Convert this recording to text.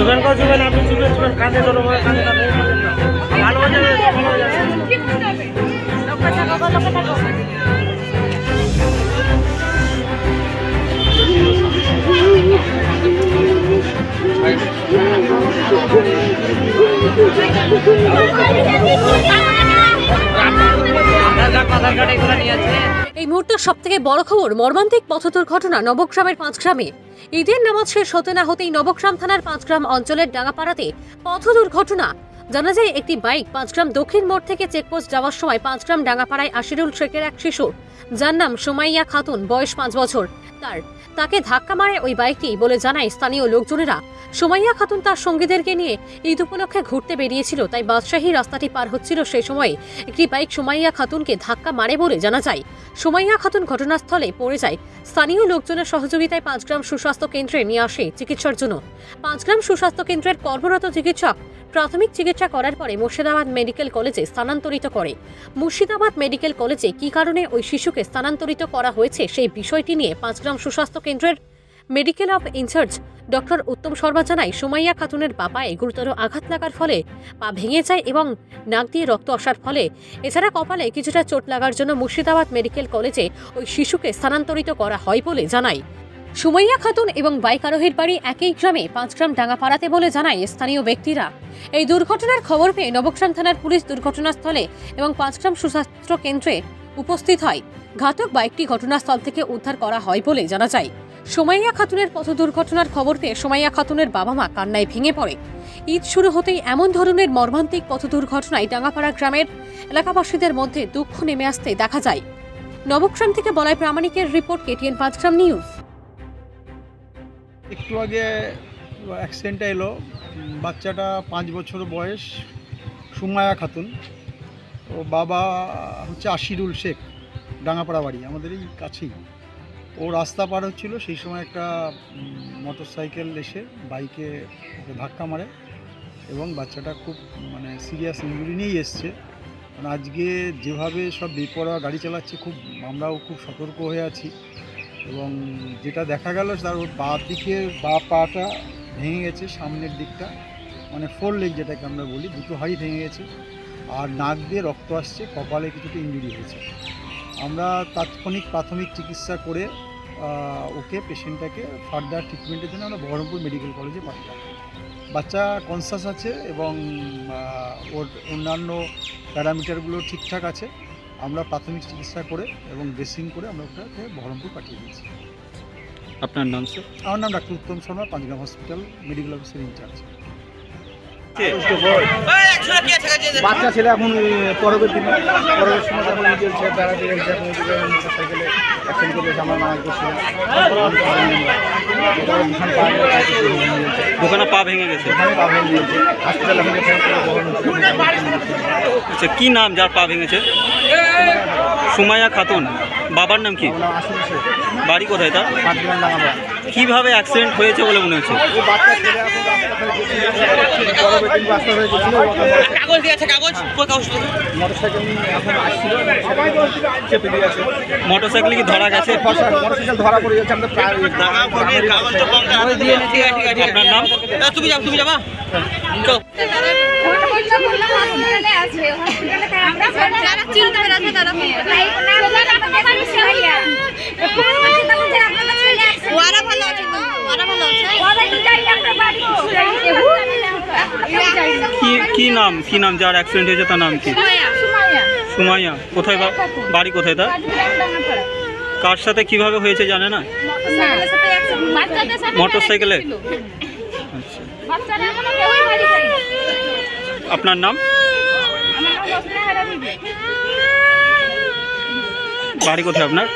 আপনি চুবেন কাঁধে ধরো কাঁধে ভালো হয়ে যাবে ভালো হয়ে যাবে। এই মুহূর্তের সব থেকে বড় খবর, মর্মান্তিক পথ দুর্ঘটনা নবগ্রামের পাঁচগ্রামে। ঈদের নামাজ শেষ হতে না হতেই নবগ্রাম থানার পাঁচগ্রাম অঞ্চলের ডাঙ্গাপাড়াতে পথ দুর্ঘটনা। জানা যায় একটি বাইক পাঁচগ্রাম দক্ষিণ মোড় থেকে চেকপোস্ট যাওয়ার সময় পাঁচগ্রাম ডাঙ্গাপাড়ায় আশিরুল শেখের এক শিশু, যার নাম সুমাইয়া খাতুন, বয়স 5 বছর, তাকে ধাক্কা মারে ওই বাইকটি বলে জানায় স্থানীয় লোকজনেরা। সুমাইয়া খাতুন তার সঙ্গীদেরকে নিয়ে ঈদ উপলক্ষে ঘুরতে বেরিয়েছিল, তাই বাদশাহী রাস্তাটি পার হচ্ছিল সেই সময় একটি বাইক সুমাইয়া খাতুনকে ধাক্কা মারে বলে জানা যায়। সুমাইয়া খাতুন ঘটনাস্থলে পড়ে যায়। স্থানীয় লোকজনের সহযোগিতায় পাঁচগ্রাম সুস্বাস্থ্য কেন্দ্রে নিয়ে আসে চিকিৎসার জন্য। পাঁচগ্রাম সুস্বাস্থ্য কেন্দ্রের কর্মরত চিকিৎসক প্রাথমিক চিকিৎসা করার পরে মুর্শিদাবাদ মেডিকেল কলেজে স্থানান্তরিত করে। মুর্শিদাবাদ মেডিকেল কলেজে কী কারণে ওই শিশুকে স্থানান্তরিত করা হয়েছে সেই বিষয়টি নিয়ে পাঁচগ্রাম সুস্বাস্থ্য কেন্দ্রের মেডিকেল অফ ইনচার্জ ডক্টর উত্তম শর্মা জানায়, সুমাইয়া খাতুনের পা পায়ে গুরুতর আঘাত লাগার ফলে পা ভেঙে যায় এবং নাক দিয়ে রক্ত আসার ফলে, এছাড়া কপালে কিছুটা চোট লাগার জন্য মুর্শিদাবাদ মেডিকেল কলেজে ওই শিশুকে স্থানান্তরিত করা হয় বলে জানায়। সুমাইয়া খাতুন এবং বাইক আরোহীর বাড়ি একই গ্রামে পাঁচগ্রাম ডাঙ্গাপাড়াতে বলে জানায় স্থানীয় ব্যক্তিরা। এই দুর্ঘটনার খবর পেয়ে নবগ্রাম থানার পুলিশ দুর্ঘটনাস্থলে এবং পাঁচগ্রাম সুস্বাস্থ্য কেন্দ্রে উপস্থিত হয়। ঘাতক বাইকটি ঘটনাস্থল থেকে উদ্ধার করা হয় বলে জানা যায়। সুমাইয়া খাতুনের পথ দুর্ঘটনার খবর পেয়ে সুমাইয়া খাতুনের বাবা মা কান্নায় ভেঙে পড়ে। ঈদ শুরু হতেই এমন ধরনের মর্মান্তিক পথ দুর্ঘটনায় ডাঙ্গাপাড়া গ্রামের এলাকাবাসীদের মধ্যে দুঃখ নেমে আসতে দেখা যায়। নবগ্রাম থেকে বলাই প্রামাণিকের রিপোর্ট, KTN পাঁচগ্রাম নিউজ। একটু আগে অ্যাক্সিডেন্টটা এলো, বাচ্চাটা 5 বছর বয়স, সুমাইয়া খাতুন। ও বাবা হচ্ছে আশিরুল শেখ, ডাঙ্গাপাড়া বাড়ি, আমাদের এই কাছেই। ও রাস্তা পার হচ্ছিল, সেই সময় একটা মোটরসাইকেল এসে বাইকে ওকে ধাক্কা মারে এবং বাচ্চাটা খুব সিরিয়াস ইনজুরি নিয়েই এসছে। আজকে যেভাবে সব বেপরোয়া গাড়ি চালাচ্ছে, আমরাও খুব সতর্ক হয়ে আছি। এবং যেটা দেখা গেল, তার ওর বা পাটা ভেঙে গেছে, সামনের দিকটা 4 লেগ যেটাকে আমরা বলি, 2 হাড়ি ভেঙে গেছে, আর নাক দিয়ে রক্ত আসছে, কপালে কিছুটা ইনজুরি হয়েছে। আমরা তাৎক্ষণিক প্রাথমিক চিকিৎসা করে ওকে পেশেন্টটাকে ফার্দার ট্রিটমেন্টের জন্য আমরা বহরমপুর মেডিকেল কলেজে পাঠালাম। বাচ্চা কনসাস আছে এবং ওর অন্যান্য প্যারামিটারগুলো ঠিকঠাক আছে। আমরা প্রাথমিক চিকিৎসা করে এবং ড্রেসিং করে আমরা ওটাকে বহরমপুর পাঠিয়ে দিয়েছি। আপনার নাম স্যার? আমার নাম doctor Uttam Sharma, Panchgram hospital medical officer in charge. বাচ্চা ছেলে এখন পরবের দিন পরবের সময় যখন নিজের ছেলে বেড়াতে গেছে, এখন মোটরসাইকেলে অ্যাক্সিডেন্ট করে আমরা মানা করছিলাম, দোকানে পা ভেঙে গেছে, পা ভেঙে দিয়েছে, হসপিটালে আচ্ছা, কি নাম যার পা ভেঙেছে? সুমাইয়া খাতুন। বাবার নাম কি? বাড়ি কোথায় তার? কিভাবে অ্যাক্সিডেন্ট হয়েছে বলে মনে হচ্ছে? মোটরসাইকেল কি ধরা গেছে? মোটরসাইকেল ধরা পড়ে যাচ্ছে। আপনার নাম? তুমি যাবা কি নাম যার অ্যাক্সিডেন্ট হয়েছে তার নাম কি? সুমাইয়া। কোথায় বাড়ি কোথায় তার? কার সাথে কিভাবে হয়েছে জানে না? মোটরসাইকেলে। আচ্ছা, আপনার নাম? বাড়ি কোথায় আপনার?